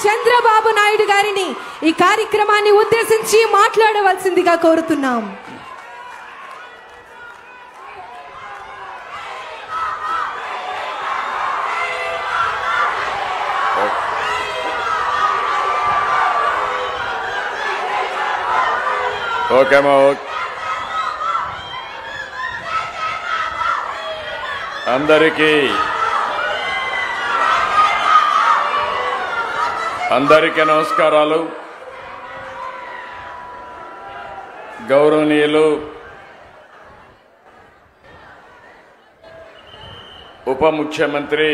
చంద్రబాబు నాయుడు గారిని ఈ కార్యక్రమాన్ని ఉద్దేశించి మాట్లాడవలసిందిగా కోరుతున్నాం. ఓకే మా అందరికీ నమస్కారాలు. గౌరవనీయులు ఉప ముఖ్యమంత్రి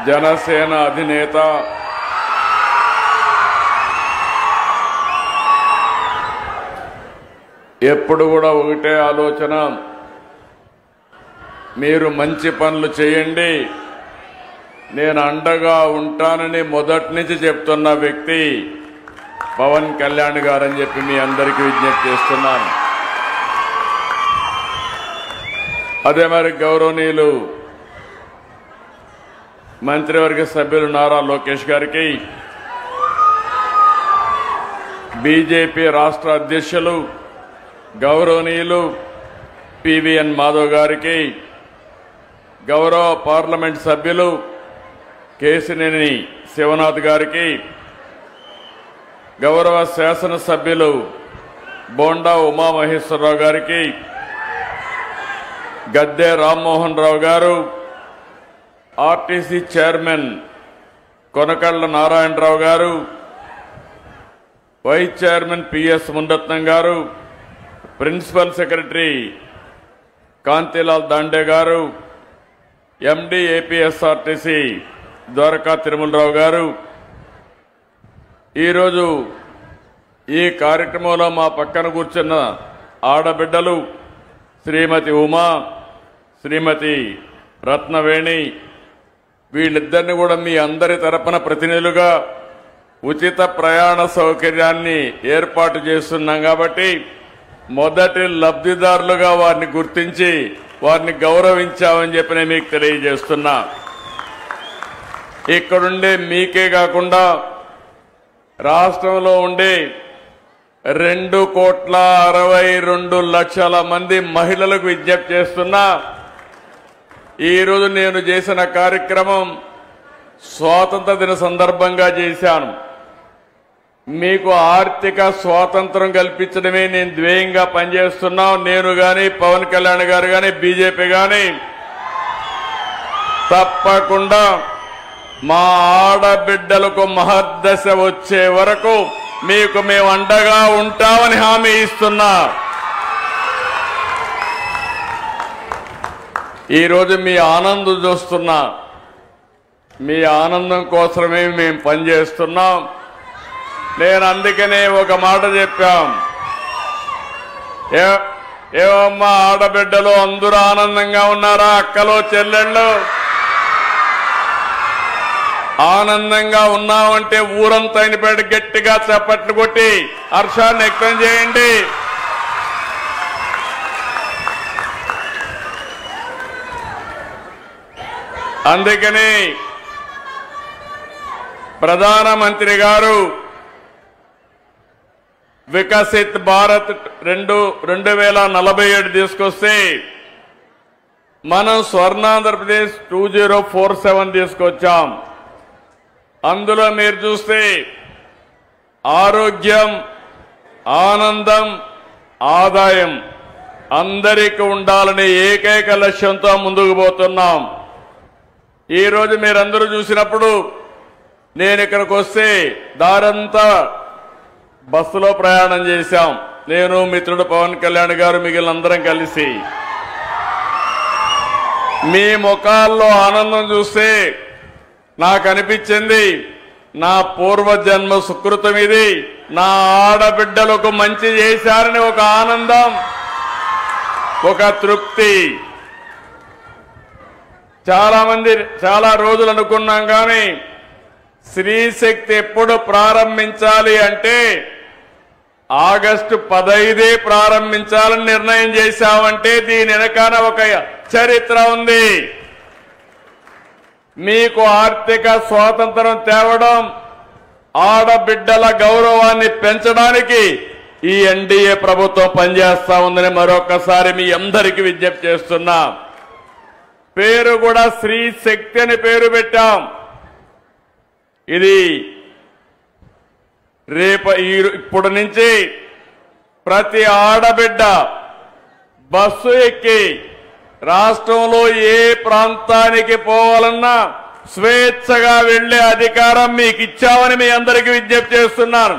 జనసేన అధినేత ఎప్పుడు కూడా ఒకటే ఆలోచన, మీరు మంచి పనులు చేయండి, నేను అండగా ఉంటానని మొదటి నుంచి చెప్తున్న వ్యక్తి పవన్ కళ్యాణ్ గారని చెప్పి మీ అందరికీ విజ్ఞప్తి చేస్తున్నాను. అదే మరి గౌరవనీయులు మంత్రివర్గ సభ్యులు నారా లోకేష్ గారికి, బీజేపీ రాష్ట్ర అధ్యక్షులు గౌరవనీయులు పివిఎన్ మాధవ్ గారికి, గౌరవ పార్లమెంట్ సభ్యులు కేశినేని శివనాథ్ గారికి, గౌరవ శాసనసభ్యులు బోండా ఉమామహేశ్వరరావు గారికి, గద్దె రామ్మోహన్ రావు గారు, ఆర్టీసీ చైర్మన్ కొనకళ్ళ నారాయణరావు గారు, వైస్ చైర్మన్ పిఎస్ మునరత్నం గారు, ప్రిన్సిపల్ సెక్రటరీ కాంతిలాల్ దాండే గారు, ఎండి ఏపీఎస్ఆర్టీసీ ద్వారకా తిరుమలరావు గారు, ఈరోజు ఈ కార్యక్రమంలో మా పక్కన కూర్చున్న ఆడబిడ్డలు శ్రీమతి ఉమా, శ్రీమతి రత్నవేణి, వీళ్ళిద్దరిని కూడా మీ అందరి తరపున ప్రతినిధులుగా ఉచిత ప్రయాణ సౌకర్యాన్ని ఏర్పాటు చేస్తున్నాం. కాబట్టి మొదటి లబ్ధిదారులుగా వారిని గుర్తించి వారిని గౌరవించామని చెప్పి నేను మీకు తెలియజేస్తున్నా. ఇక్కడుండే మీకే కాకుండా రాష్ట్రంలో ఉండే 2,62,00,000 మంది మహిళలకు విజ్ఞప్తి చేస్తున్నా. ఈరోజు నేను చేసిన కార్యక్రమం స్వాతంత్ర దిన సందర్భంగా చేశాను. మీకు ఆర్థిక స్వాతంత్రం కల్పించడమే నేను ధ్యేయంగా పనిచేస్తున్నాం. నేను గాని పవన్ కళ్యాణ్ గారు గాని బీజేపీ గాని తప్పకుండా మా ఆడబిడ్డలకు మహర్దశ వచ్చే వరకు మీకు మేము అండగా ఉంటామని హామీ ఇస్తున్నా. ఈరోజు మీ ఆనందం చూస్తున్నా. మీ ఆనందం కోసమే మేము పనిచేస్తున్నాం. నేను అందుకనే ఒక మాట చెప్పాం, ఏమమ్మా ఆడబిడ్డలు అందరూ ఆనందంగా ఉన్నారా? అక్కలు చెల్లెళ్ళు ఆనందంగా ఉన్నామంటే ఊరంతా అయినపేట గట్టిగా చప్పట్లు కొట్టి హర్షాన్ని వ్యక్తం చేయండి. అందుకని ప్రధానమంత్రి గారు వికసిత్ భారత్ 2047 తీసుకొస్తే మనం స్వర్ణాంధ్రప్రదేశ్ 2047 తీసుకొచ్చాం. అందులో మీరు చూస్తే ఆరోగ్యం, ఆనందం, ఆదాయం అందరికీ ఉండాలనే ఏకైక లక్ష్యంతో ముందుకు పోతున్నాం. ఈరోజు మీరందరూ చూసినప్పుడు నేను ఇక్కడికి వస్తే దారంతా బస్సులో ప్రయాణం చేశాం. నేను మిత్రుడు పవన్ కళ్యాణ్ గారు మిగిలిన అందరం కలిసి. మీ ముఖాల్లో ఆనందం చూస్తే నాకు అనిపించింది నా పూర్వజన్మ సుకృతం ఇది. నా ఆడబిడ్డలకు మంచి చేశారని ఒక ఆనందం, ఒక తృప్తి. చాలా రోజులు అనుకున్నాం కానీ స్త్రీ శక్తి ఎప్పుడు ప్రారంభించాలి అంటే ఆగస్టు 15 ప్రారంభించాలని నిర్ణయం చేశామంటే దీని వెనకాల ఒక చరిత్ర ఉంది. మీకు ఆర్థిక స్వాతంత్రం తేవడం, ఆడబిడ్డల గౌరవాన్ని పెంచడానికి ఈ ఎన్డీఏ ప్రభుత్వం పనిచేస్తా ఉందని మరొకసారి మీ అందరికీ విజ్ఞప్తి చేస్తున్నా. పేరు కూడా స్త్రీ శక్తి అని పేరు పెట్టాం. ఇది ఇప్పుడు నుంచి ప్రతి ఆడబిడ్డ బస్సు ఎక్కి రాష్ట్రంలో ఏ ప్రాంతానికి పోవాలన్నా స్వేచ్ఛగా వెళ్లే అధికారం మీకు ఇచ్చామని మీ అందరికీ విజ్ఞప్తి చేస్తున్నాను.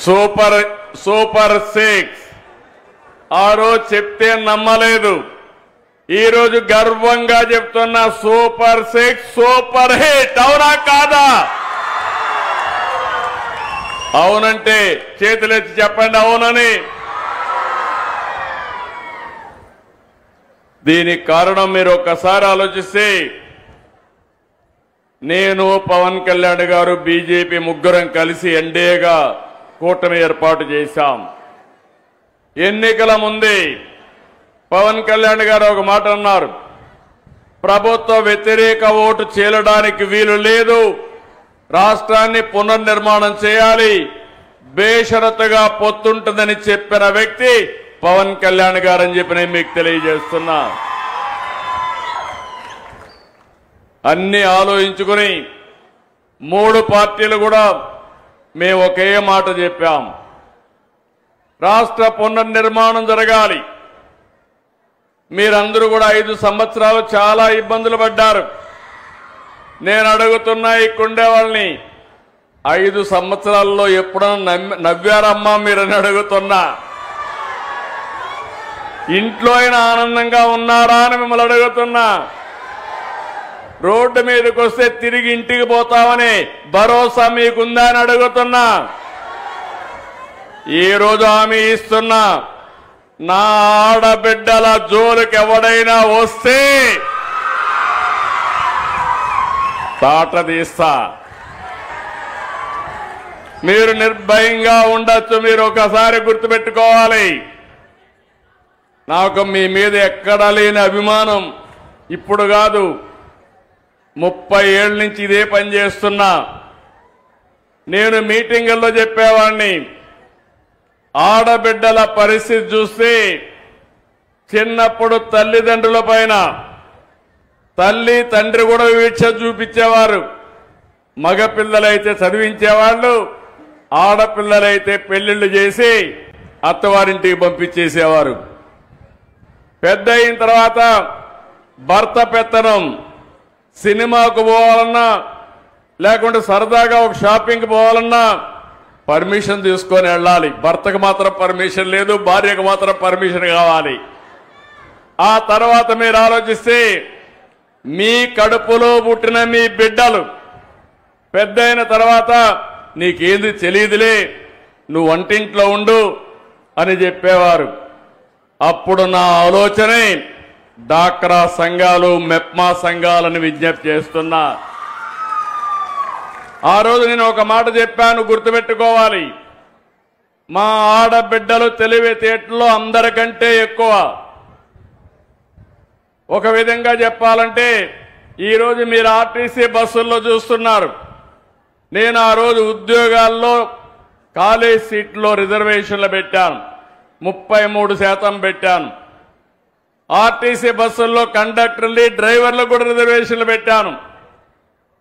సూపర్ 6 ఆ రోజు చెప్తే నమ్మలేదు. ఈ రోజు గర్వంగా చెప్తున్నా సూపర్ 6 సూపర్ హిట్. అవునా కాదా? అవునంటే చేతులెత్తి చెప్పండి అవునని. దీనికి కారణం మీరు ఒక్కసారి ఆలోచిస్తే, నేను పవన్ కళ్యాణ్ గారు బీజేపీ ముగ్గురం కలిసి ఎన్డీఏగా కూటమి ఏర్పాటు చేశాం. ఎన్నికల ముందే పవన్ కళ్యాణ్ గారు ఒక మాట అన్నారు, ప్రభుత్వ వ్యతిరేక ఓటు చీలడానికి వీలు లేదు, రాష్ట్రాన్ని పునర్నిర్మాణం చేయాలి, బేషరతుగా పొత్తుంటుందని చెప్పిన వ్యక్తి పవన్ కళ్యాణ్ గారని చెప్పి నేను మీకు తెలియజేస్తున్నా. అన్ని ఆలోచించుకుని 3 పార్టీలు కూడా మేము ఒకే మాట చెప్పాం, రాష్ట్ర పునర్నిర్మాణం జరగాలి. మీరందరూ కూడా 5 సంవత్సరాలు చాలా ఇబ్బందులు పడ్డారు. నేను అడుగుతున్నా ఇక్కడే వాళ్ళని, 5 సంవత్సరాల్లో ఎప్పుడన్నా నవ్వారమ్మా మీరని అడుగుతున్నా. ఇంట్లో అయినా ఆనందంగా ఉన్నారా అని మిమ్మల్ని అడుగుతున్నా. రోడ్డు మీదకి వస్తే తిరిగి ఇంటికి పోతామని భరోసా మీకుందా అని అడుగుతున్నా. ఈ రోజు హామీ ఇస్తున్నా, నా ఆడబిడ్డల జోలికి ఎవడైనా వస్తే తాట తీస్తా. మీరు నిర్భయంగా ఉండొచ్చు. మీరు ఒకసారి గుర్తుపెట్టుకోవాలి, నాకు మీ మీద ఎక్కడా లేని అభిమానం ఇప్పుడు కాదు, 30 ఏళ్ల నుంచి ఇదే పని చేస్తున్నా. నేను మీటింగుల్లో చెప్పేవాడిని, ఆడబిడ్డల పరిస్థితి చూస్తే చిన్నప్పుడు తల్లిదండ్రుల పైన తల్లి తండ్రి కూడా వీక్ష చూపించేవారు. మగపిల్లలైతే చదివించేవాళ్ళు, ఆడపిల్లలైతే పెళ్లిళ్లు చేసి అత్తవారింటికి పంపించేసేవారు. పెద్ద అయిన తర్వాత భర్త పెత్తనం, సినిమాకు పోవాలన్నా లేకుంటే సరదాగా ఒక షాపింగ్కి పోవాలన్నా పర్మిషన్ తీసుకొని వెళ్ళాలి. భర్తకు మాత్రం పర్మిషన్ లేదు, భార్యకు మాత్రం పర్మిషన్ కావాలి. ఆ తర్వాత మీరు ఆలోచిస్తే, మీ కడుపులో పుట్టిన మీ బిడ్డలు పెద్ద అయిన తర్వాత నీకేంది తెలియదులే, నువ్వు వంటింట్లో ఉండు అని చెప్పేవారు. అప్పుడు నా ఆలోచనే డాక్రా సంఘాలు, మెప్మా సంఘాలను విజ్ఞప్తి చేస్తున్నా. ఆ రోజు నేను ఒక మాట చెప్పాను, గుర్తుపెట్టుకోవాలి, మా ఆడబిడ్డలు తెలివితేటల్లో అందరికంటే ఎక్కువ. ఒక విధంగా చెప్పాలంటే, ఈరోజు మీరు ఆర్టీసీ బస్సుల్లో చూస్తున్నారు. నేను ఆ రోజు ఉద్యోగాల్లో కాలేజ్ సీట్లో రిజర్వేషన్లు పెట్టాను, 33% పెట్టాను. ఆర్టీసీ బస్సుల్లో కండక్టర్లు, డ్రైవర్లు కూడా రిజర్వేషన్లు పెట్టాను.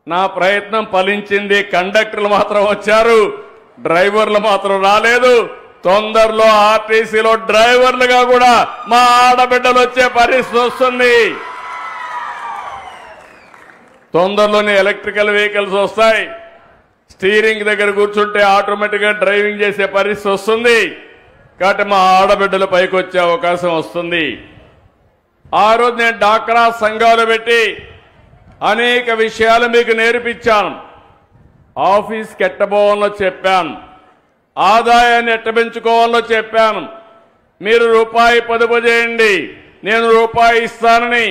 నా ప్రయత్నం ఫలించింది. కండక్టర్లు మాత్రం వచ్చారు, డ్రైవర్లు మాత్రం రాలేదు. తొందరలో ఆర్టీసీలో డ్రైవర్లుగా కూడా మా ఆడబిడ్డలు వచ్చే పరిస్థితి వస్తుంది. తొందరలోనే ఎలక్ట్రికల్ వెహికల్స్ వస్తాయి. స్టీరింగ్ దగ్గర కూర్చుంటే ఆటోమేటిక్గా డ్రైవింగ్ చేసే పరిస్థితి వస్తుంది. కాబట్టి మా ఆడబిడ్డలు పైకి వచ్చే అవకాశం వస్తుంది. ఆ రోజు నేను డాక్రా సంఘాలు పెట్టి అనేక విషయాలు మీకు నేర్పించాను. ఆఫీస్కి ఎట్టబోవాలో చెప్పాను, ఆదాయాన్ని ఎట్ట పెంచుకోవాలో చెప్పాను. మీరు రూపాయి పొదుపు చేయండి, నేను రూపాయి ఇస్తానని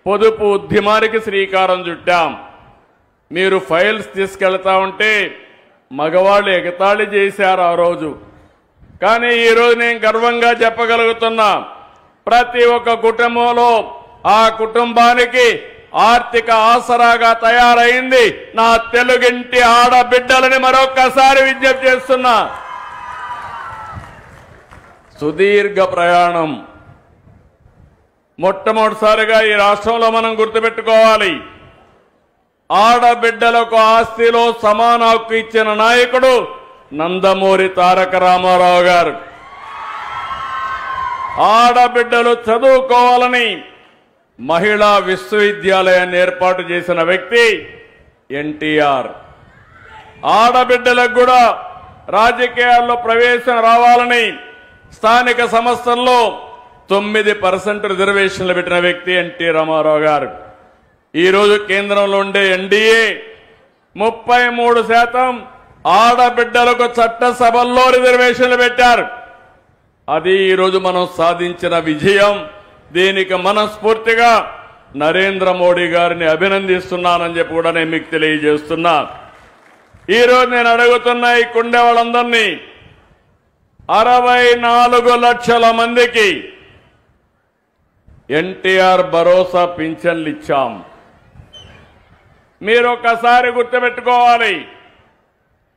పొదుపు ఉద్యమానికి శ్రీకారం చుట్టాం. మీరు ఫైల్స్ తీసుకెళ్తా ఉంటే మగవాళ్ళు ఎగతాళి చేశారు ఆ రోజు. కానీ ఈరోజు నేను గర్వంగా చెప్పగలుగుతున్నా, ప్రతి ఒక్క కుటుంబంలో ఆ కుటుంబానికి ఆర్థిక ఆసరాగా తయారైంది నా తెలుగింటి ఆడబిడ్డలని మరొక్కసారి విజ్ఞప్తి చేస్తున్నా. సుదీర్ఘ ప్రయాణం మొట్టమొదటిసారిగా ఈ రాష్ట్రంలో మనం గుర్తుపెట్టుకోవాలి. ఆడబిడ్డలకు ఆస్తిలో సమాన హక్కు ఇచ్చిన నాయకుడు నందమూరి తారక రామారావు గారు. ఆడబిడ్డలు చదువుకోవాలని మహిళా విశ్వవిద్యాలయాన్ని ఏర్పాటు చేసిన వ్యక్తి ఎన్టీఆర్. ఆడబిడ్డలకు కూడా రాజకీయాల్లో ప్రవేశం రావాలని స్థానిక సంస్థల్లో 9% రిజర్వేషన్లు పెట్టిన వ్యక్తి ఎన్టీ రామారావు గారు. ఈరోజు కేంద్రంలో ఉండే ఎన్డీఏ 33% ఆడబిడ్డలకు చట్టసభల్లో రిజర్వేషన్లు పెట్టారు. అది ఈరోజు మనం సాధించిన విజయం. దీనికి మనస్ఫూర్తిగా నరేంద్ర మోడీ గారిని అభినందిస్తున్నానని చెప్పి కూడా నేను మీకు తెలియజేస్తున్నా. ఈరోజు నేను అడుగుతున్నా ఈ కుండే వాళ్ళందరినీ 64 లక్షల మందికి ఎన్టీఆర్ భరోసా పింఛన్లు ఇచ్చాం. మీరు ఒక్కసారి గుర్తుపెట్టుకోవాలి.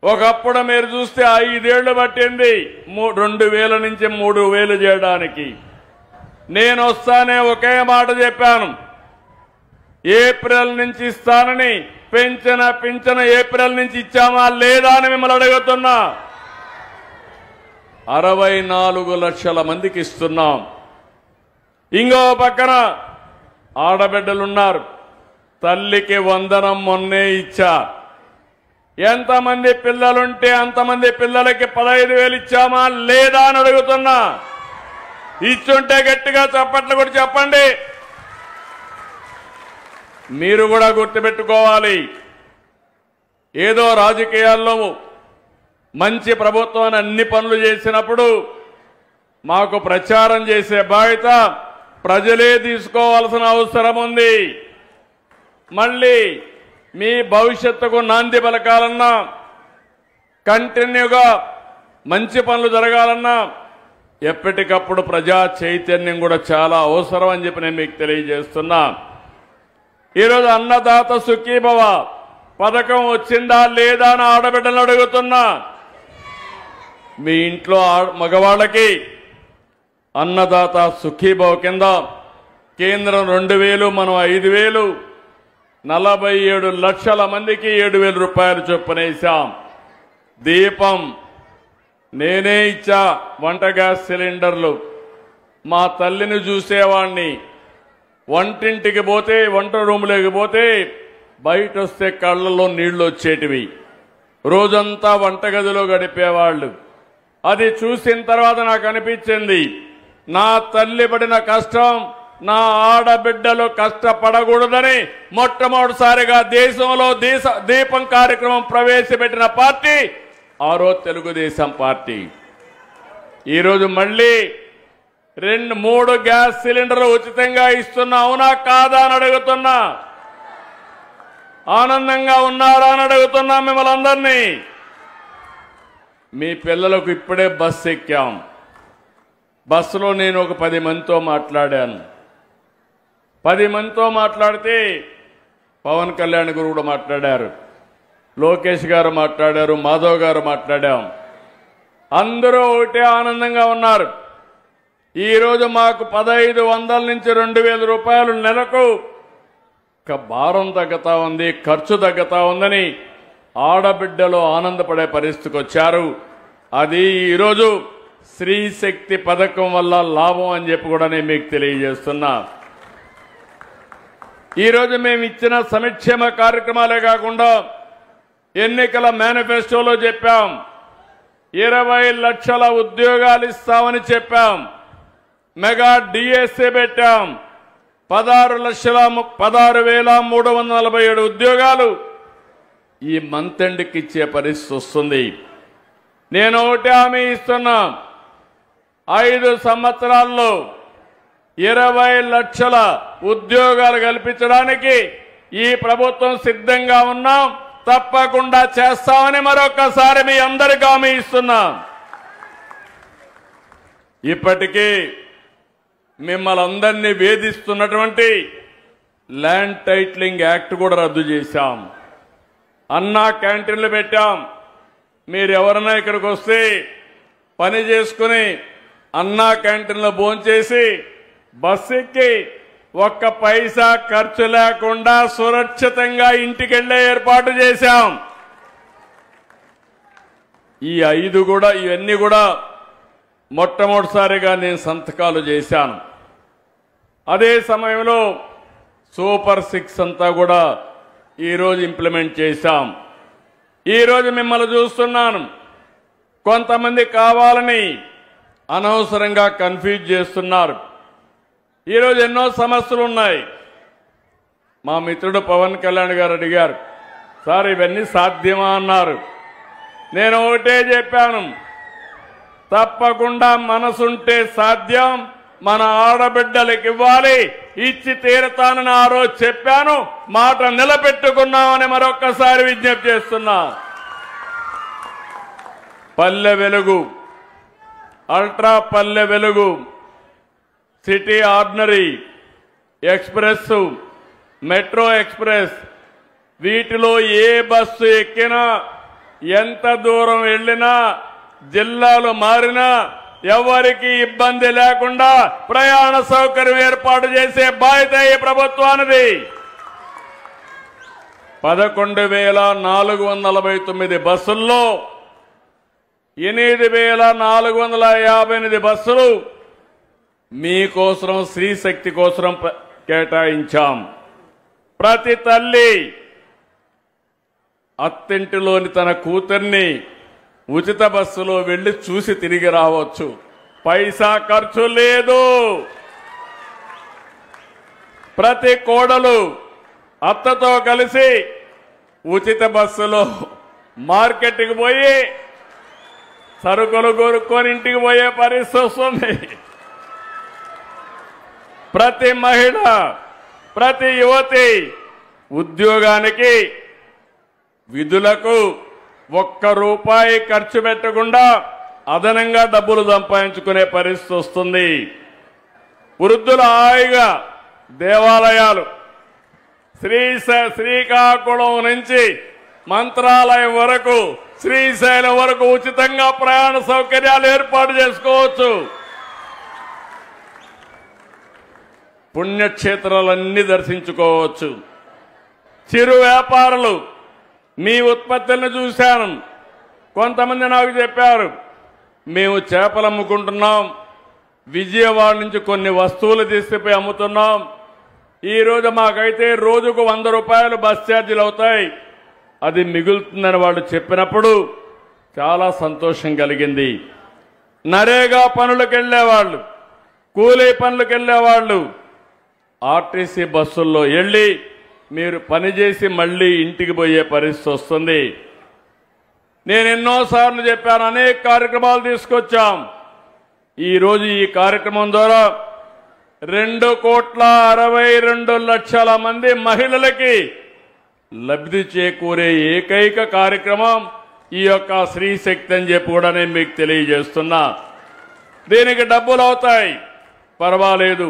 ఒకప్పుడు మీరు చూస్తే 5 ఏళ్లు పట్టింది 2000 నుంచి 3000 చేయడానికి. నేను వస్తానే ఒకే మాట చెప్పాను, ఏప్రిల్ నుంచి ఇస్తానని. పింఛన ఏప్రిల్ నుంచి ఇచ్చామా లేదా అని మిమ్మల్ని అడుగుతున్నా. 64 లక్షల మందికి ఇస్తున్నాం. ఇంకో పక్కన ఆడబిడ్డలున్నారు. తల్లికి వందనం మొన్నే ఇచ్చా. ఎంతమంది పిల్లలుంటే అంతమంది పిల్లలకి 15,000 ఇచ్చామా లేదా అని అడుగుతున్నా. ఇచ్చుంటే గట్టిగా చప్పట్లు కూడా చెప్పండి. మీరు కూడా గుర్తుపెట్టుకోవాలి, ఏదో రాజకీయాల్లో మంచి ప్రభుత్వాన్ని అన్ని పనులు చేసినప్పుడు మాకు ప్రచారం చేసే బాధ్యత ప్రజలే తీసుకోవాల్సిన అవసరం ఉంది. మళ్ళీ మీ భవిష్యత్తుకు నాంది పలకాలన్నా, కంటిన్యూగా మంచి పనులు జరగాలన్నా ఎప్పటికప్పుడు ప్రజా చైతన్యం కూడా చాలా అవసరం అని చెప్పి నేను మీకు తెలియజేస్తున్నా. ఈరోజు అన్నదాత సుఖీభవ పథకం వచ్చిందా లేదా అని ఆడబిడ్డలు అడుగుతున్నా. మీ ఇంట్లో మగవాళ్ళకి అన్నదాత సుఖీభవ కింద కేంద్రం 2,000, మనం 5,000, 47 లక్షల మందికి 7,000 రూపాయలు చొప్పునేశాం. దీపం నేనే ఇచ్చా. వంట గ్యాస్ సిలిండర్లు మా తల్లిని చూసేవాణ్ణి. వంటింటికి పోతే, వంట రూములోకి పోతే బయట వస్తే కళ్ళల్లో నీళ్లు వచ్చేటివి. రోజంతా వంటగదిలో గడిపేవాళ్ళు. అది చూసిన తర్వాత నాకు అనిపించింది, నా తల్లి పడిన కష్టం నా ఆడబిడ్డలు కష్టపడకూడదని మొట్టమొదటిసారిగా దేశంలో దీపం కార్యక్రమం ప్రవేశపెట్టిన పార్టీ ఆ రోజు తెలుగుదేశం పార్టీ. ఈరోజు మళ్ళీ 2-3 గ్యాస్ సిలిండర్లు ఉచితంగా ఇస్తున్నా. అవునా కాదా అని అడుగుతున్నా. ఆనందంగా ఉన్నారా అని అడుగుతున్నా మిమ్మల్ని అందరినీ. మీ పిల్లలకు ఇప్పుడే బస్సు ఎక్కాం. బస్సులో నేను ఒక 10 మందితో మాట్లాడాను. 10 మందితో మాట్లాడితే పవన్ కళ్యాణ్ గారు కూడా మాట్లాడారు, లోకేష్ గారు మాట్లాడారు, మాధవ్ గారు మాట్లాడాం. అందరూ ఒకటే ఆనందంగా ఉన్నారు. ఈరోజు మాకు 1,500 నుంచి 2,000 రూపాయలు నెలకు భారం తగ్గుతా ఉంది, ఖర్చు తగ్గుతా ఉందని ఆడబిడ్డలు ఆనందపడే పరిస్థితికి వచ్చారు. అది ఈరోజు స్త్రీ శక్తి పథకం వల్ల లాభం అని చెప్పి కూడా నేను మీకు తెలియజేస్తున్నా. ఈరోజు మేము ఇచ్చిన సంక్షేమ కార్యక్రమాలే కాకుండా ఎన్నికల మేనిఫెస్టోలో చెప్పాం, 20 లక్షల ఉద్యోగాలు ఇస్తామని చెప్పాం. మెగా డిఎస్ఏ పెట్టాం. 16,347 ఉద్యోగాలు ఈ మంత్ ఎండ్కి ఇచ్చే పరిస్థితి వస్తుంది. నేను ఒకటి హామీ ఇస్తున్నా, 5 సంవత్సరాల్లో 20 లక్షల ఉద్యోగాలు కల్పించడానికి ఈ ప్రభుత్వం సిద్ధంగా ఉన్నాం. తప్పకుండా చేస్తామని మరొకసారి మీ అందరికీ హామీ ఇస్తున్నా. ఇప్పటికీ మిమ్మల్ని అందరినీ వేధిస్తున్నటువంటి ల్యాండ్ టైటిలింగ్ యాక్ట్ కూడా రద్దు చేశాం. అన్నా క్యాంటీన్లు పెట్టాం. మీరు ఎవరైనా ఇక్కడికి వస్తే పని చేసుకుని అన్నా క్యాంటీన్లో భోంచేసి బస్సు ఎక్కి ఒక్క పైసా ఖర్చు లేకుండా సురక్షితంగా ఇంటికి వెళ్లే ఏర్పాటు చేశాం. ఇవన్నీ కూడా మొట్టమొదటిసారిగా నేను సంతకాలు చేశాను. అదే సమయంలో సూపర్ 6 అంతా కూడా ఈరోజు ఇంప్లిమెంట్ చేశాం. ఈరోజు మిమ్మల్ని చూస్తున్నాను, కొంతమంది కావాలని అనవసరంగా కన్ఫ్యూజ్ చేస్తున్నారు. ఈరోజు ఎన్నో సమస్యలు ఉన్నాయి. మా మిత్రుడు పవన్ కళ్యాణ్ గారు అడిగారు, సార్ ఇవన్నీ సాధ్యమా అన్నారు. నేను ఒకటే చెప్పాను, తప్పకుండా మనసుంటే సాధ్యం. మన ఆడబిడ్డలకు ఇవ్వాలి, ఇచ్చి తీరతానని ఆ రోజు చెప్పాను. మాట నిలబెట్టుకున్నామని మరొక్కసారి విజ్ఞప్తి చేస్తున్నా. Palle Velugu, ultra Palle Velugu, city ordinary, express, metro express, వీటిలో ఏ బస్సు ఎక్కినా, ఎంత దూరం వెళ్ళినా, జిల్లాలు మారినా ఎవరికి ఇబ్బంది లేకుండా ప్రయాణ సౌకర్యం ఏర్పాటు చేసే బాధ్యత ఈ ప్రభుత్వానిది. 11,449 బస్సుల్లో 8,458 బస్సులు మీకోసం స్త్రీశక్తి కోసం కేటాయించాం. ప్రతి తల్లి అత్తింటిలోని తన కూతుర్ని ఉచిత బస్సులో వెళ్లి చూసి తిరిగి రావచ్చు. పైసా ఖర్చు లేదు. ప్రతి కోడలు అత్తతో కలిసి ఉచిత బస్సులో మార్కెట్కి పోయి సరుకులు కొనుక్కొని ఇంటికి పోయే పరిస్థితి వస్తుంది. ప్రతి మహిళ, ప్రతి యువతి ఉద్యోగానికి, విధులకు ₹1 ఖర్చు పెట్టకుండా అదనంగా డబ్బులు సంపాదించుకునే పరిస్థితి వస్తుంది. వృద్ధుల హాయిగా దేవాలయాలు, శ్రీకాకుళం నుంచి మంత్రాలయం వరకు, శ్రీశైలం వరకు ఉచితంగా ప్రయాణ సౌకర్యాలు ఏర్పాటు చేసుకోవచ్చు. పుణ్యక్షేత్రాలన్నీ దర్శించుకోవచ్చు. చిరు వ్యాపారులు, మీ ఉత్పత్తులను చూశాను. కొంతమంది నాకు చెప్పారు, మేము చేపలు అమ్ముకుంటున్నాం, విజయవాడ నుంచి కొన్ని వస్తువులు తీసుకుపోయి అమ్ముతున్నాం. ఈరోజు మాకైతే రోజుకు ₹100 బస్ ఛార్జీలు అవుతాయి, అది మిగులుతుందని వాళ్ళు చెప్పినప్పుడు చాలా సంతోషం కలిగింది. నరేగా పనులకు వెళ్లేవాళ్ళు, కూలీ పనులకు వెళ్లేవాళ్ళు ఆర్టీసీ బస్సుల్లో వెళ్ళి మీరు పనిచేసి మళ్ళీ ఇంటికి పోయే పరిస్థితి వస్తుంది. నేను ఎన్నోసార్లు చెప్పాను, అనేక కార్యక్రమాలు తీసుకొచ్చాం. ఈరోజు ఈ కార్యక్రమం ద్వారా 2,62,00,000 మంది మహిళలకి లబ్ధి చేకూరే ఏకైక కార్యక్రమం ఈ యొక్క స్త్రీశక్తి అని చెప్పి కూడా నేను మీకు తెలియజేస్తున్నా. దీనికి డబ్బులు అవుతాయి, పర్వాలేదు,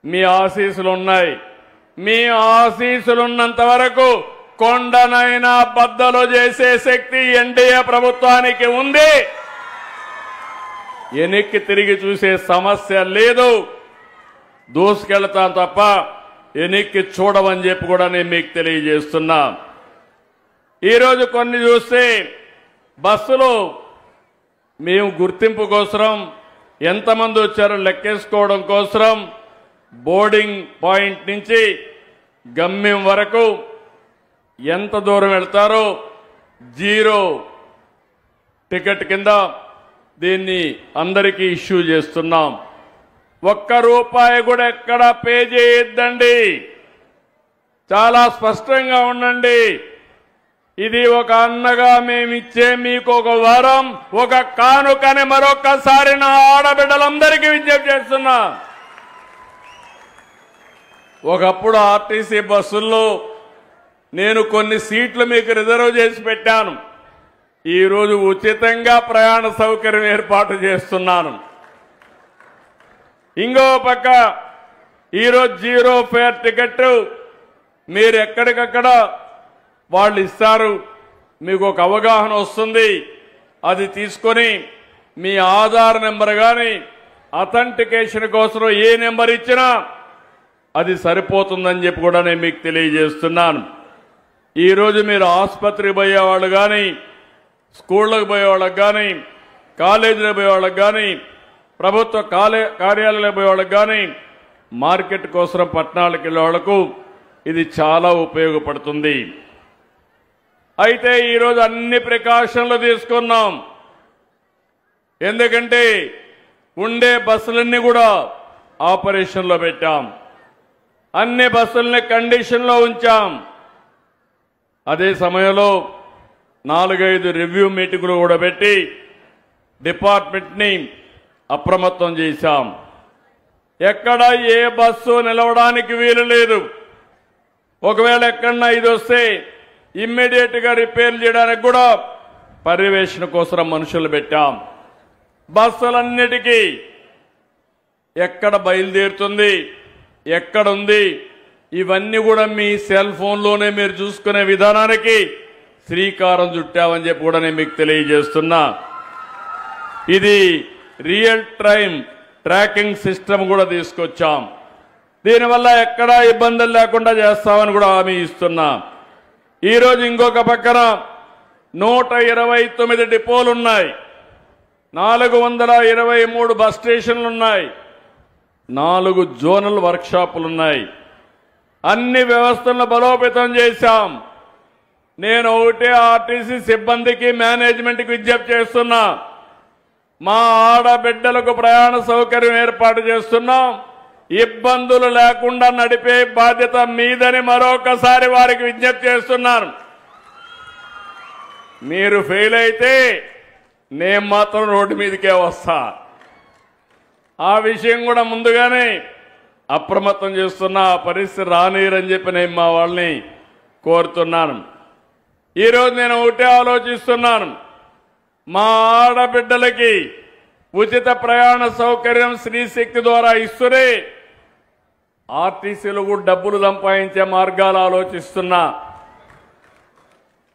మీ ఆశీస్సులు ఉన్నాయి. మీ ఆశీస్సులున్నంత వరకు కొండనైనా బద్దలు చేసే శక్తి ఎన్డీఏ ప్రభుత్వానికి ఉంది. వెనక్కి తిరిగి చూసే సమస్య లేదు. దూసుకెళ్తాం తప్ప వెనక్కి చూడమని చెప్పి కూడా నేను మీకు తెలియజేస్తున్నా. ఈరోజు కొన్ని చూస్తే బస్సులో మేము గుర్తింపు కోసం ఎంతమంది వచ్చారో లెక్కేసుకోవడం కోసం బోర్డింగ్ పాయింట్ నుంచి గమ్యం వరకు ఎంత దూరం వెళ్తారో జీరో టికెట్ కింద దీన్ని అందరికీ ఇష్యూ చేస్తున్నాం. ₹1 కూడా ఎక్కడ పే చేయొద్దండి. చాలా స్పష్టంగా ఉండండి. ఇది ఒక అన్నగా మేమిచ్చే మీకు ఒక వరం, ఒక కానుకని మరొకసారి నా ఆడబిడ్డలందరికీ విజ్ఞప్తి చేస్తున్నా. ఒకప్పుడు ఆర్టీసీ బస్సుల్లో నేను కొన్ని సీట్లు మీకు రిజర్వ్ చేసి పెట్టాను. ఈరోజు ఉచితంగా ప్రయాణ సౌకర్యం ఏర్పాటు చేస్తున్నాను. ఇంకో పక్క ఈరోజు జీరో ఫేర్ టికెట్ మీరు ఎక్కడికక్కడ వాళ్ళు ఇస్తారు, మీకు ఒక అవగాహన వస్తుంది. అది తీసుకొని మీ ఆధార్ నెంబర్ కానీ అథెంటికేషన్ కోసం ఏ నెంబర్ ఇచ్చినా అది సరిపోతుందని చెప్పి కూడా నేను మీకు తెలియజేస్తున్నాను. ఈరోజు మీరు ఆసుపత్రికి పోయేవాళ్ళు కానీ, స్కూళ్ళకు పోయేవాళ్ళకి కానీ, కాలేజీలకు పోయేవాళ్ళకి కానీ, ప్రభుత్వ కార్యాలయాలకు పోయేవాళ్ళకి కానీ, మార్కెట్ కోసం పట్టణాలకు వెళ్ళే వాళ్లకు ఇది చాలా ఉపయోగపడుతుంది. అయితే ఈరోజు అన్ని ప్రికాషన్లు తీసుకున్నాం. ఎందుకంటే ఉండే బస్సులన్నీ కూడా ఆపరేషన్లో పెట్టాం, అన్ని బస్సుల్ని కండిషన్లో ఉంచాం. అదే సమయంలో 4-5 రివ్యూ మీటింగులు కూడా పెట్టి డిపార్ట్మెంట్ని అప్రమత్తం చేశాం. ఎక్కడ ఏ బస్సు నిలవడానికి వీలు లేదు. ఒకవేళ ఎక్కడన్నా ఇది వస్తే ఇమ్మీడియట్ గా రిపేర్ చేయడానికి కూడా పర్యవేక్షణ కోసం మనుషులు పెట్టాం. బస్సులన్నిటికీ ఎక్కడ బయలుదేరుతుంది, ఎక్కడుంది, ఇవన్నీ కూడా మీ సెల్ ఫోన్లోనే మీరు చూసుకునే విధానానికి శ్రీకారం చుట్టామని చెప్పి కూడా నేను మీకు తెలియజేస్తున్నా. ఇది రియల్ టైం ట్రాకింగ్ సిస్టమ్ కూడా తీసుకొచ్చాం. దీనివల్ల ఎక్కడా ఇబ్బందులు లేకుండా చేస్తామని కూడా హామీ ఇస్తున్నా. ఈరోజు ఇంకొక పక్కన 129 డిపోలు ఉన్నాయి, 423 బస్ స్టేషన్లు ఉన్నాయి, 4 జోనల్ వర్క్షాపులు ఉన్నాయి. అన్ని వ్యవస్థలను బలోపేతం చేశాం. నేను ఒకటే ఆర్టీసీ సిబ్బందికి మేనేజ్మెంట్కి విజ్ఞప్తి చేస్తున్నా, మా ఆడబిడ్డలకు ప్రయాణ సౌకర్యం ఏర్పాటు చేస్తున్నాం. ఇబ్బందులు లేకుండా నడిపే బాధ్యత మీదని మరొకసారి వారికి విజ్ఞప్తి చేస్తున్నాను. మీరు ఫెయిల్ అయితే నేను మాత్రం రోడ్డు మీదకే వస్తా. ఆ విషయం కూడా ముందుగానే అప్రమత్తం చేస్తున్నా. ఆ పరిస్థితి రానిరని చెప్పి నేను మా వాళ్ళని కోరుతున్నాను. ఈరోజు నేను ఒకటే ఆలోచిస్తున్నాను, మా ఆడబిడ్డలకి ఉచిత ప్రయాణ సౌకర్యం శ్రీశక్తి ద్వారా ఇస్తూనే ఆర్టీసీలు కూడా డబ్బులు సంపాదించే మార్గాలు ఆలోచిస్తున్నా.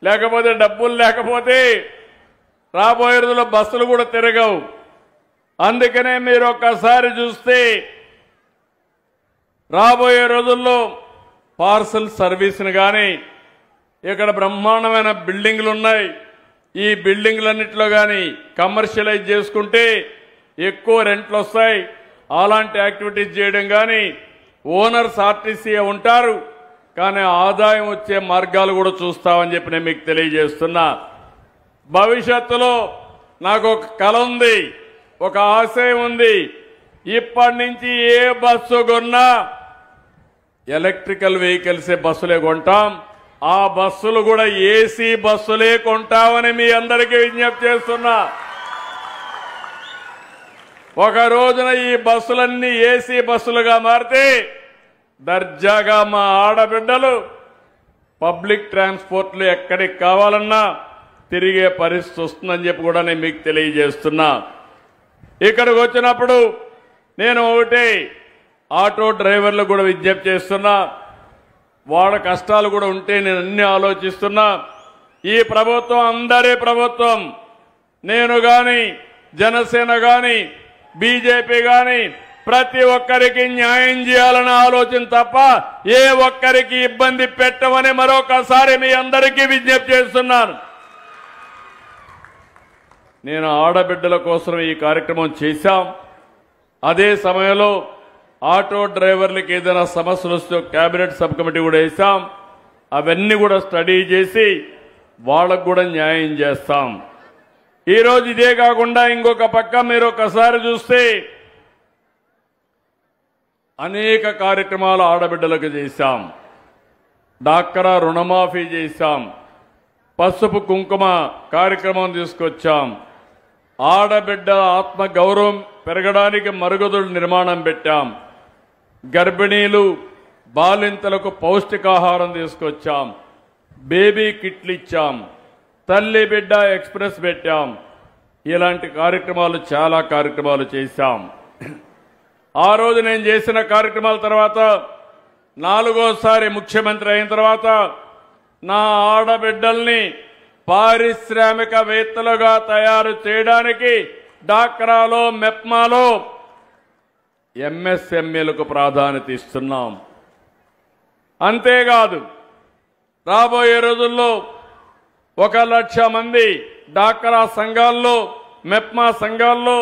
లేకపోతే డబ్బులు లేకపోతే రాబోయే రోజుల్లో బస్సులు కూడా తిరగవు. అందుకనే మీరు ఒక్కసారి చూస్తే రాబోయే రోజుల్లో పార్సల్ సర్వీస్ని కానీ, ఇక్కడ బ్రహ్మాండమైన బిల్డింగ్లు ఉన్నాయి, ఈ బిల్డింగ్లన్నింటిలో కానీ కమర్షియలైజ్ చేసుకుంటే ఎక్కువ రెంట్లు వస్తాయి. అలాంటి యాక్టివిటీస్ చేయడం కానీ, ఓనర్స్ ఆర్టీసీ ఉంటారు కానీ ఆదాయం వచ్చే మార్గాలు కూడా చూస్తామని చెప్పి నేను మీకు తెలియజేస్తున్నా. భవిష్యత్తులో నాకు ఒక కల ఉంది, ఒక ఆశయం ఉంది. ఇప్పటి నుంచి ఏ బస్సు కొన్నా ఎలక్ట్రికల్ వెహికల్సే బస్సులే కొంటాం. ఆ బస్సులు కూడా ఏసీ బస్సులే కొంటామని మీ అందరికీ విజ్ఞప్తి చేస్తున్నా. ఒక రోజున ఈ బస్సులన్నీ ఏసీ బస్సులుగా మారితే దర్జాగా మా ఆడబిడ్డలు పబ్లిక్ ట్రాన్స్పోర్ట్లు ఎక్కడికి కావాలన్నా తిరిగే పరిస్థితి వస్తుందని చెప్పి కూడా నేను మీకు తెలియజేస్తున్నా. ఇక్కడికి వచ్చినప్పుడు నేను ఒకటే ఆటో డ్రైవర్లకు కూడా విజ్ఞప్తి చేస్తున్నా. వాళ్ళ కష్టాలు కూడా ఉంటే నేను అన్ని ఆలోచిస్తున్నా. ఈ ప్రభుత్వం అందరి ప్రభుత్వం. నేను కానీ, జనసేన కానీ, బీజేపీ కానీ ప్రతి ఒక్కరికి న్యాయం చేయాలన్న ఆలోచన తప్ప ఏ ఒక్కరికి ఇబ్బంది పెట్టమని మరొకసారి మీ అందరికీ విజ్ఞప్తి చేస్తున్నాను. నేను ఆడబిడ్డల కోసం ఈ కార్యక్రమం చేశాం. అదే సమయంలో ఆటో డ్రైవర్లకు ఏదైనా సమస్యలు వస్తే కేబినెట్ సబ్ కమిటీ కూడా వేశాం. అవన్నీ కూడా స్టడీ చేసి వాళ్ళకు కూడా న్యాయం చేస్తాం. ఈరోజు ఇదే కాకుండా ఇంకొక పక్క మీరు ఒకసారి చూస్తే అనేక కార్యక్రమాలు ఆడబిడ్డలకు చేశాం. డాక్రా రుణమాఫీ చేశాం, పసుపు కుంకుమ కార్యక్రమం తీసుకొచ్చాం, ఆడబిడ్డల ఆత్మ గౌరవం పెరగడానికి మరుగుదొడ్ల నిర్మాణం పెట్టాం, గర్భిణీలు బాలింతలకు పౌష్టికాహారం తీసుకొచ్చాం, బేబీ కిట్లు ఇచ్చాం, తల్లి బిడ్డ ఎక్స్ప్రెస్ పెట్టాం. ఇలాంటి కార్యక్రమాలు చాలా కార్యక్రమాలు చేశాం. ఆ రోజు నేను చేసిన కార్యక్రమాల తర్వాత 4వసారి ముఖ్యమంత్రి అయిన తర్వాత నా ఆడబిడ్డల్ని పారిశ్రామికవేత్తలుగా తయారు చేయడానికి డాక్రాలో మెప్మాలో ఎంఎస్ఎంఈలకు ప్రాధాన్యత ఇస్తున్నాం. అంతేకాదు రాబోయే రోజుల్లో 1,00,000 మంది డాక్రా సంఘాల్లో మెప్మా సంఘాల్లో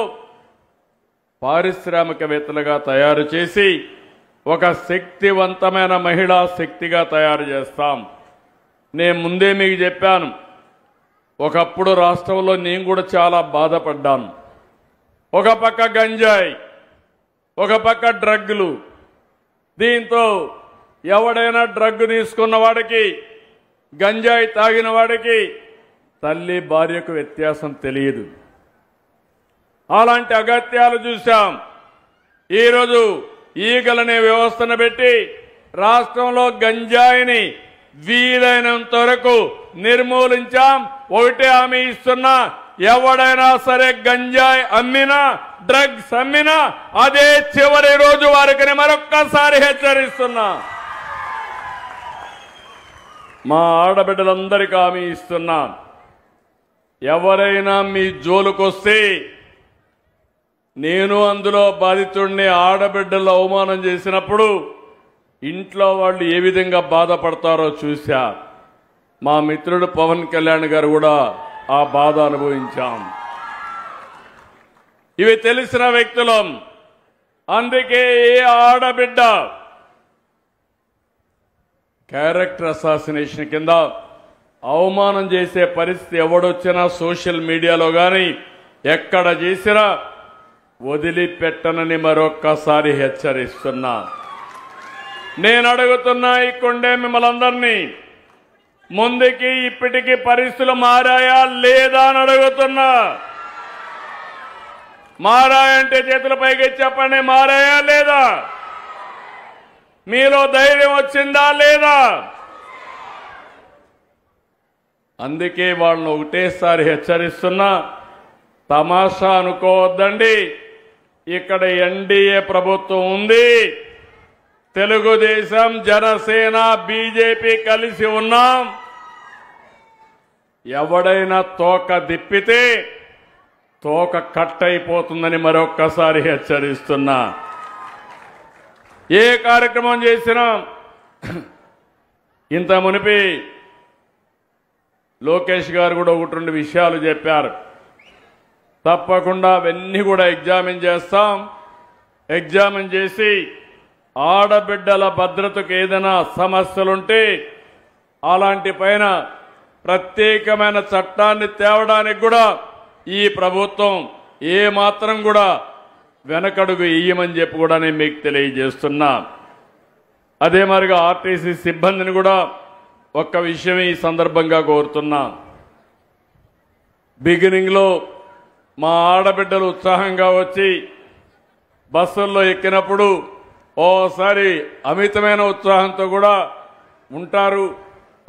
పారిశ్రామికవేత్తలుగా తయారు చేసి ఒక శక్తివంతమైన మహిళా శక్తిగా తయారు చేస్తాం. నేను ముందే మీకు చెప్పాను, ఒకప్పుడు రాష్ట్రంలో నేను కూడా చాలా బాధపడ్డాను. ఒక పక్క గంజాయి, ఒక పక్క డ్రగ్లు. దీంతో ఎవడైనా డ్రగ్ తీసుకున్న వాడికి, గంజాయి తాగిన వాడికి తల్లి భార్యకు వ్యత్యాసం తెలియదు. అలాంటి అగత్యాలు చూశాం. ఈరోజు ఈగలనే వ్యవస్థను పెట్టి రాష్ట్రంలో గంజాయిని వీలైనంత వరకు నిర్మూలించాం. ఒకటే హామీ ఇస్తున్నా, ఎవడైనా సరే గంజాయి అమ్మినా డ్రగ్స్ అమ్మినా అదే చివరి రోజు వారికి మరొక్కసారి హెచ్చరిస్తున్నా. మా ఆడబిడ్డలందరికీ హామీ ఇస్తున్నా, ఎవరైనా మీ జోలుకొస్తే నేను అందులో బాధితుడిని. ఆడబిడ్డలు అవమానం చేసినప్పుడు ఇంట్లో వాళ్ళు ఏ విధంగా బాధపడతారో చూశా. మా మిత్రుడు పవన్ కళ్యాణ్ గారు కూడా ఆ బాధ అనుభవించాం. ఇవి తెలిసిన వ్యక్తులం. అందుకే ఏ ఆడబిడ్డ క్యారెక్టర్ అసాసినేషన్ కింద అవమానం చేసే పరిస్థితి ఎవడొచ్చినా సోషల్ మీడియాలో కానీ ఎక్కడ చేసినా వదిలిపెట్టనని మరొక్కసారి హెచ్చరిస్తున్నా. నేను అడుగుతున్నా ఈ కొండే మిమ్మల్ని అందరినీ, ముందుకి ఇప్పటికీ పరిస్థితులు మారాయా లేదా అని అడుగుతున్నా. మారాయంటే చేతుల పైకి చెప్పండి, మారాయా లేదా? మీలో ధైర్యం వచ్చిందా లేదా? అందుకే వాళ్ళని ఒకటేసారి హెచ్చరిస్తున్నా, తమాషా అనుకోవద్దండి. ఇక్కడ ఎన్డీఏ ప్రభుత్వం ఉంది. తెలుగుదేశం, జనసేన, బీజేపీ కలిసి ఉన్నాం. ఎవడైనా తోక దిప్పితే తోక కట్ అయిపోతుందని మరొక్కసారి హెచ్చరిస్తున్నా. ఏ కార్యక్రమం చేసినా ఇంత మునిపి లోకేష్ గారు కూడా 1-2 విషయాలు చెప్పారు. తప్పకుండా అవన్నీ కూడా ఎగ్జామిన్ చేస్తాం. ఎగ్జామిన్ చేసి ఆడబిడ్డల భద్రతకు ఏదైనా సమస్యలుంటే అలాంటి పైన ప్రత్యేకమైన చట్టాన్ని తేవడానికి కూడా ఈ ప్రభుత్వం ఏ మాత్రం కూడా వెనకడుగు ఇయ్యమని చెప్పి కూడా నేను మీకు తెలియజేస్తున్నా. అదే మరిగా ఆర్టీసీ సిబ్బందిని కూడా ఒక్క విషయం ఈ సందర్భంగా కోరుతున్నా. బిగినింగ్లో మా ఆడబిడ్డలు ఉత్సాహంగా వచ్చి బస్సుల్లో ఎక్కినప్పుడు ఓసారి అమితమైన ఉత్సాహంతో కూడా ఉంటారు.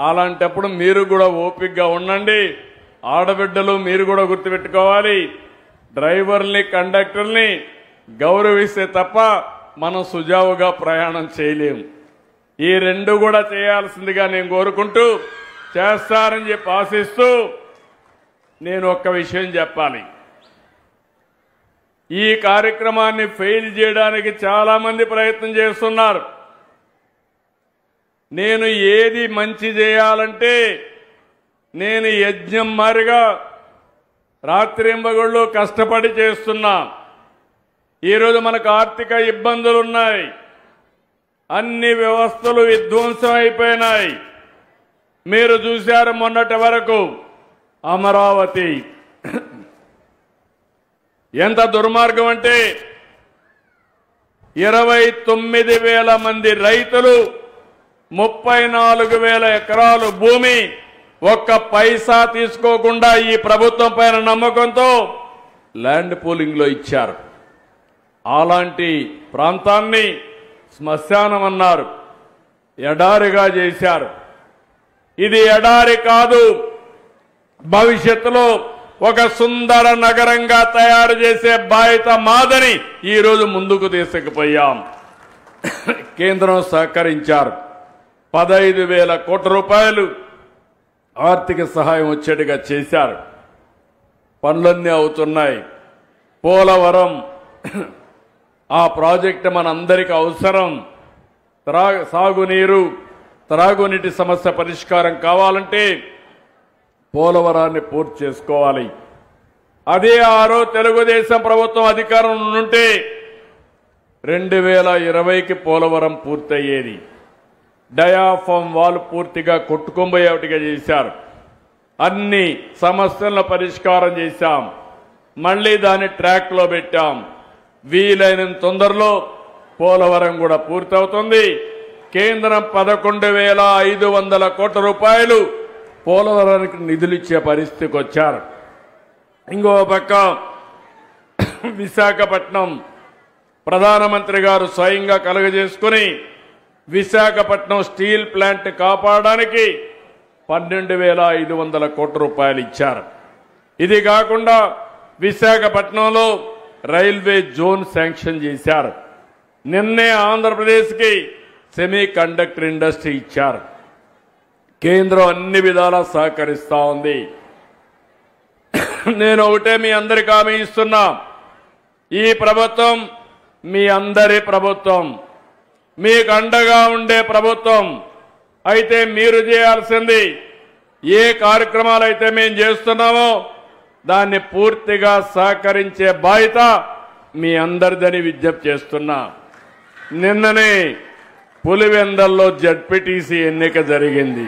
అలాంటప్పుడు మీరు కూడా ఓపికగా ఉండండి. ఆడబిడ్డలు మీరు కూడా గుర్తుపెట్టుకోవాలి, డ్రైవర్ని కండక్టర్ని గౌరవిస్తే తప్ప మనం సుజావుగా ప్రయాణం చేయలేం. ఈ 2 కూడా చేయాల్సిందిగా నేను కోరుకుంటూ, చేస్తారని చెప్పి ఆశిస్తూ నేను ఒక్క విషయం చెప్పాలి. ఈ కార్యక్రమాన్ని ఫెయిల్ చేయడానికి చాలా మంది ప్రయత్నం చేస్తున్నారు. నేను ఏది మంచి చేయాలంటే నేను యజ్ఞం మారిగా రాత్రింబగళ్ళు కష్టపడి చేస్తున్నా. ఈరోజు మనకు ఆర్థిక ఇబ్బందులు ఉన్నాయి. అన్ని వ్యవస్థలు విధ్వంసం అయిపోయినాయి. మీరు చూశారు మొన్నటి వరకు అమరావతి ఎంత దుర్మార్గం అంటే 29,000 మంది రైతులు 34,000 ఎకరాలు భూమి ఒక్క పైసా తీసుకోకుండా ఈ ప్రభుత్వం పైన నమ్మకంతో ల్యాండ్ పూలింగ్ లో ఇచ్చారు. అలాంటి ప్రాంతాన్ని శ్మశానం అన్నారు, ఎడారిగా చేశారు. ఇది ఎడారి కాదు. భవిష్యత్తులో ఒక సుందర నగరంగా తయారు చేసే బాధ్యత మాదని ఈరోజు ముందుకు తీసుకుపోయాం. కేంద్రం సహకరించారు. 15,000 కోట్ల రూపాయలు ఆర్థిక సహాయం వచ్చేట్టుగా చేశారు. పనులన్నీ అవుతున్నాయి. పోలవరం ఆ ప్రాజెక్టు మనందరికీ అవసరం. సాగునీరు, త్రాగునీటి సమస్య పరిష్కారం కావాలంటే పోలవరాన్ని పూర్తి చేసుకోవాలి. అదే ఆరో తెలుగుదేశం ప్రభుత్వం అధికారం ఉంటే 2020కి పోలవరం పూర్తయ్యేది. డయాఫామ్ వాల్ పూర్తిగా కొట్టుకొంబోయేటిగా చేశారు. అన్ని సమస్యలను పరిష్కారం చేశాం. మళ్ళీ దాన్ని ట్రాక్లో పెట్టాం. వీలైనంత తొందరలో పోలవరం కూడా పూర్తవుతుంది. కేంద్రం 11,500 కోట్ల రూపాయలు పోలవరానికి నిధులు ఇచ్చే పరిస్థితికి వచ్చారు. ఇంకో పక్క విశాఖపట్నం ప్రధానమంత్రి గారు స్వయంగా కలుగజేసుకుని విశాఖపట్నం స్టీల్ ప్లాంట్ కాపాడడానికి 12,500 కోట్ల రూపాయలు ఇచ్చారు. ఇది కాకుండా విశాఖపట్నంలో రైల్వే జోన్ శాంక్షన్ చేశారు. నిన్నే ఆంధ్రప్రదేశ్కి సెమీ కండక్టర్ ఇండస్ట్రీ ఇచ్చారు. కేంద్రం అన్ని విధాలా సహకరిస్తా ఉంది. నేను ఒకటే మీ అందరికీ హామీ ఇస్తున్నా, ఈ ప్రభుత్వం మీ అందరి ప్రభుత్వం, మీకు అండగా ఉండే ప్రభుత్వం. అయితే మీరు చేయాల్సింది ఏ కార్యక్రమాలు అయితే మేము చేస్తున్నామో దాన్ని పూర్తిగా సహకరించే బాధ్యత మీ అందరిదని విజ్ఞప్తి చేస్తున్నా. నిన్ననే పులివెందల్లో జడ్పీటీసీ ఎన్నిక జరిగింది.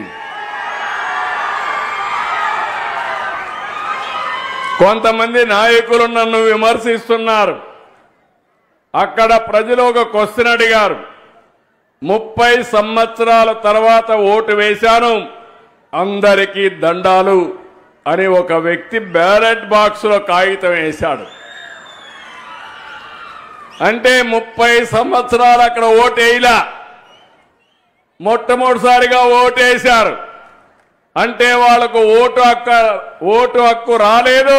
కొంతమంది నాయకులు నన్ను విమర్శిస్తున్నారు. అక్కడ ప్రజలు ఒక క్వశ్చన్ అడిగారు. 30 సంవత్సరాల తర్వాత ఓటు వేశాను, అందరికీ దండాలు అని ఒక వ్యక్తి బ్యాలెట్ బాక్స్లో కాగితం వేశాడు. అంటే 30 సంవత్సరాలు అక్కడ ఓటు వేయలా, మొట్టమొదటిసారిగా ఓటు వేశారు. అంటే వాళ్లకు ఓటు హక్కు రాలేదు.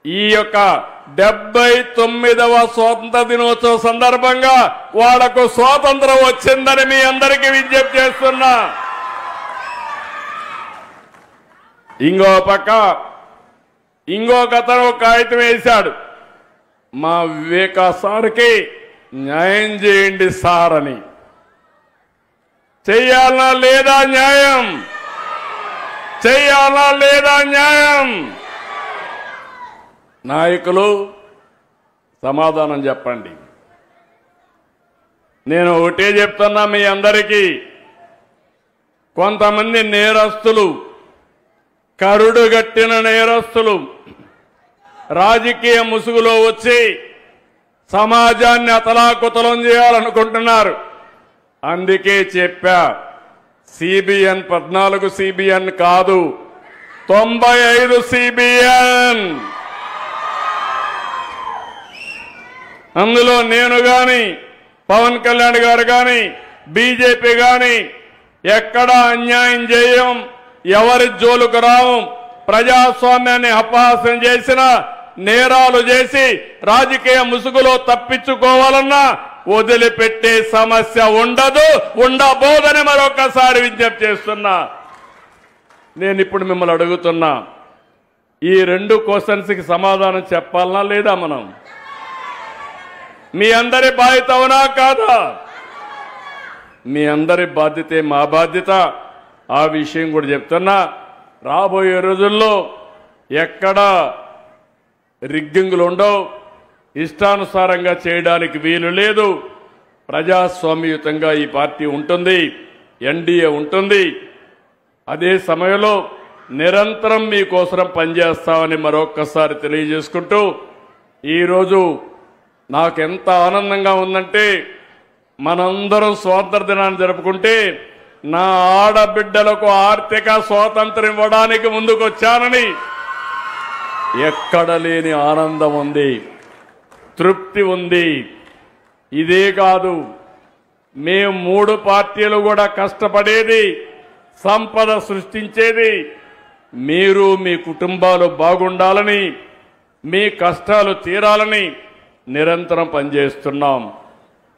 ఈ యొక్క 79వ స్వాతంత్ర దినోత్సవ సందర్భంగా వాళ్లకు స్వాతంత్రం వచ్చిందని మీ అందరికీ విజ్ఞప్తి చేస్తున్నా. ఇంకో పక్క ఇంకొకతను కాగితం వేశాడు, మా వివేక సార్కి న్యాయం చేయండి సార్ అని. చెయ్యాలనా లేదా న్యాయం? చెయ్యాలనా లేదా న్యాయం? నాయకులు సమాధానం చెప్పండి. నేను ఒకటే చెప్తున్నా మీ అందరికీ, కొంతమంది నేరస్తులు, కరుడుగట్టిన నేరస్తులు రాజకీయ ముసుగులో వచ్చి సమాజాన్ని అతలాకుతలం చేయాలనుకుంటున్నారు. అందుకే చెప్పా, సిబిఎన్ 14 సిబిఎన్ కాదు, 95 సిబిఎన్. అందులో నేను గాని, పవన్ కళ్యాణ్ గారు గాని, బీజేపీ గాని ఎక్కడా అన్యాయం చేయం, ఎవరి జోలుకు రావు. ప్రజాస్వామ్యాన్ని అపహాస్యం చేసిన, నేరాలు చేసి రాజకీయ ముసుగులో తప్పించుకోవాలన్నా వదిలిపెట్టే సమస్య ఉండదు, ఉండబోదని మరొకసారి విజ్ఞప్తి చేస్తున్నా. నేను ఇప్పుడు మిమ్మల్ని అడుగుతున్నా, ఈ 2 క్వశ్చన్స్కి సమాధానం చెప్పాలనా లేదా? మనం మీ అందరి బాధ్యత అవునా కాదా? మీ అందరి బాధ్యతే మా బాధ్యత. ఆ విషయం కూడా చెప్తున్నా. రాబోయే రోజుల్లో ఎక్కడా రిగ్గింగులు ఉండవు, ఇష్టానుసారంగా చేయడానికి వీలు లేదు. ప్రజాస్వామ్యయుతంగా ఈ పార్టీ ఉంటుంది, ఎన్డీఏ ఉంటుంది. అదే సమయంలో నిరంతరం మీకోసం పనిచేస్తామని మరొక్కసారి తెలియజేసుకుంటూ, ఈరోజు నాకెంత ఆనందంగా ఉందంటే, మనందరం స్వాతంత్ర దినాన్ని జరుపుకుంటే నా ఆడబిడ్డలకు ఆర్థిక స్వాతంత్రం ఇవ్వడానికి ముందుకొచ్చానని ఎక్కడ లేని ఆనందం ఉంది, తృప్తి ఉంది. ఇదే కాదు, మేము 3 పార్టీలు కూడా కష్టపడేది, సంపద సృష్టించేది మీరు మీ కుటుంబాలు బాగుండాలని, మీ కష్టాలు తీరాలని నిరంతరం పనిచేస్తున్నాం.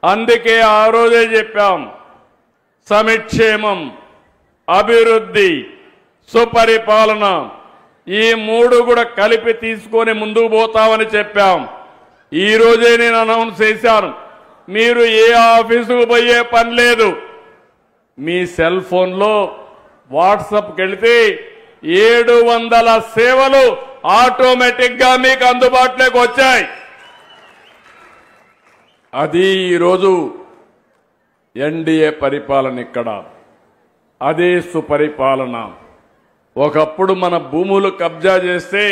అందుకే ఆ రోజే చెప్పాం, సమిక్షేమం, అభివృద్ధి, సుపరిపాలన ఈ మూడు కూడా కలిపి తీసుకొని ముందుకు పోతామని చెప్పాం. ఈ రోజే నేను అనౌన్స్ చేశాను, మీరు ఏ ఆఫీసుకు పోయే పని లేదు. మీ సెల్ ఫోన్లో వాట్సాప్కి వెళితే 700 సేవలు ఆటోమేటిక్గా మీకు అందుబాటులోకి వచ్చాయి. అది ఈరోజు ఎన్డీఏ పరిపాలన. ఇక్కడ అదే సుపరిపాలన. ఒకప్పుడు మన భూములు కబ్జా చేస్తే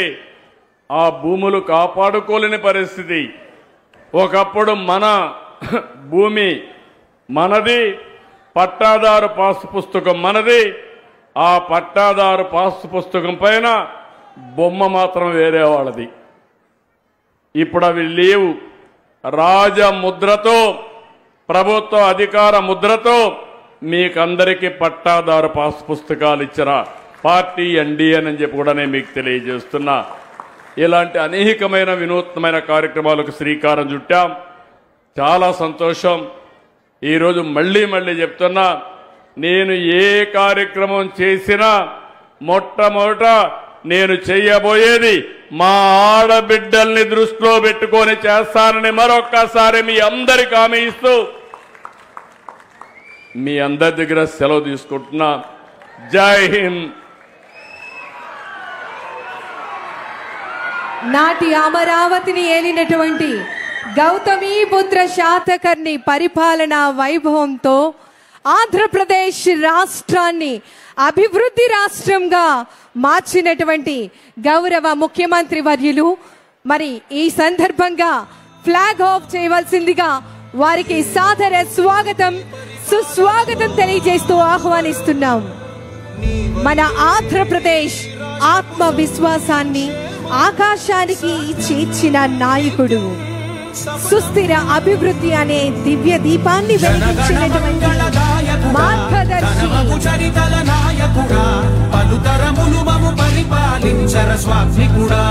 ఆ భూములు కాపాడుకోలేని పరిస్థితి. ఒకప్పుడు మన భూమి మనది, పట్టాదారు పాసు పుస్తకం మనది, ఆ పట్టాదారు పాసు పుస్తకం పైన బొమ్మ మాత్రం వేరే వాళ్ళది. ఇప్పుడు అవి లేవు. రాజముద్రతో, ప్రభుత్వ అధికార ముద్రతో మీకందరికీ పట్టాదారు పాసు పుస్తకాలు ఇచ్చిన పార్టీ ఎన్డీఏ అని చెప్పి కూడా నేను మీకు తెలియజేస్తున్నా. ఇలాంటి అనేకమైన వినూత్నమైన కార్యక్రమాలకు శ్రీకారం చుట్టాం. చాలా సంతోషం. ఈరోజు మళ్ళీ చెప్తున్నా, నేను ఏ కార్యక్రమం చేసినా మొట్టమొదట నేను చేయబోయేది మా ఆడబిడ్డల్ని దృష్టిలో పెట్టుకొని చేస్తానని మరొక్కసారి మీ అందరికి హామీ ఇస్తూ మీ అందరి దగ్గర సెలవు తీసుకుంటున్నా. జై హింద్. నాటి అమరావతిని ఏలినటువంటి గౌతమీపుత్ర శాతకర్ణి పరిపాలనా వైభవంతో ఆంధ్రప్రదేశ్ రాష్ట్రాన్ని అభివృద్ధి రాష్ట్రంగా మార్చినటువంటి గౌరవ ముఖ్యమంత్రి వర్యులు మరి ఈ సందర్భంగా ఫ్లాగ్ ఆఫ్ చేయవలసిందిగా వారికి సాదర స్వాగతం, సుస్వాగతం తెలియజేస్తూ ఆహ్వానిస్తున్నాం. మన ఆంధ్రప్రదేశ్ ఆత్మవిశ్వాసాన్ని ఆకాశానికి చేర్చిన నాయకుడు, సుస్థిర అభివృద్ధి అనే దివ్య దీపాన్ని వెలిగించినటువంటి మార్గదర్శి, పలుతరములు మము పరిపాలించర స్వామికుడా.